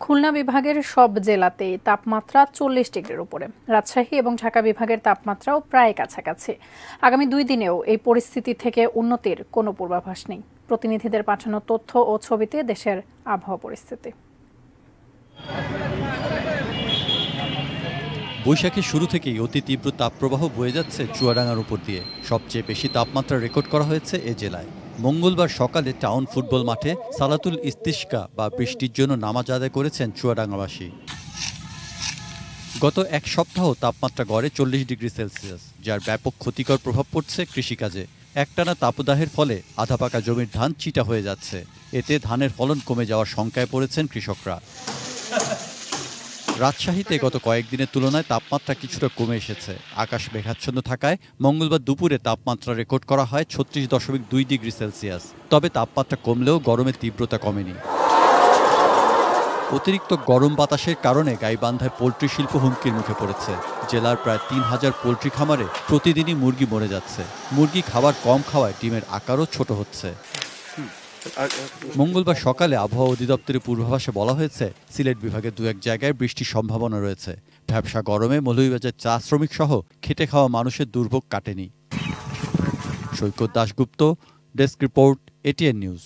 খুলনা বিভাগের সব জেলাতেই তাপমাত্রা 40 ডিগ্রির উপরে। রাজশাহী এবং ঢাকা বিভাগের তাপমাত্রাও প্রায় কাছাকাছি। আগামী 2 দিনেও এই পরিস্থিতি থেকে উন্নতির কোনো পূর্বাভাস নেই। প্রতিনিধিদের পাঠানো তথ্য ও ছবিতে দেশের আবহাওয়া পরিস্থিতি। বৈশাখের শুরু থেকেই অতি তীব্র তাপপ্রবাহ বয়ে যাচ্ছে চুয়াডাঙ্গার উপর দিয়ে। সবচেয়ে বেশি তাপমাত্রা রেকর্ড করা হয়েছে এ জেলায়। মঙ্গলবার সকালে টাউন ফুটবল মাঠে সালাতুল ইস্তিসকা বা বৃষ্টির জন্য নামাজ আদায় করেছেন চুয়াডাঙ্গাবাসী। গত এক সপ্তাহ তাপমাত্রা গড়ে 40 ডিগ্রি সেলসিয়াস, যার ব্যাপক ক্ষতিকর প্রভাব পড়ছে কৃষিকাজে। একটানা তাপদাহের ফলে আধা পাকা জমির ধান চিটা হয়ে যাচ্ছে। এতে ধানের ফলন কমে যাওয়ার শঙ্কায় পড়েছেন কৃষকরা। রাজশাহীতে গত কয়েকদিনের তুলনায় তাপমাত্রা কিছুটা কমে এসেছে। আকাশ মেঘাচ্ছন্ন থাকায় মঙ্গলবার দুপুরে তাপমাত্রা রেকর্ড করা হয় 36.2 ডিগ্রি সেলসিয়াস। তবে তাপমাত্রা কমলেও গরমের তীব্রতা কমেনি। অতিরিক্ত গরম বাতাসের কারণে গাইবান্ধায় পোল্ট্রি শিল্প হুমকির মুখে পড়েছে। জেলার প্রায় 3000 পোল্ট্রি খামারে প্রতিদিনই মুরগি মরে যাচ্ছে। মুরগি খাবার কম খাওয়ায় ডিমের আকারও ছোট হচ্ছে। মঙ্গলবার সকালে আবহাওয়া অধিদপ্তরের পূর্বাভাসে বলা হয়েছে, সিলেট বিভাগের 2-1 জায়গায় বৃষ্টির সম্ভাবনা রয়েছে। ভ্যাপসা গরমে মৌলভীবাজার চা শ্রমিক সহ খেটে খাওয়া মানুষের দুর্ভোগ কাটেনি। Saikat Dasgupta, desk report, ATN news.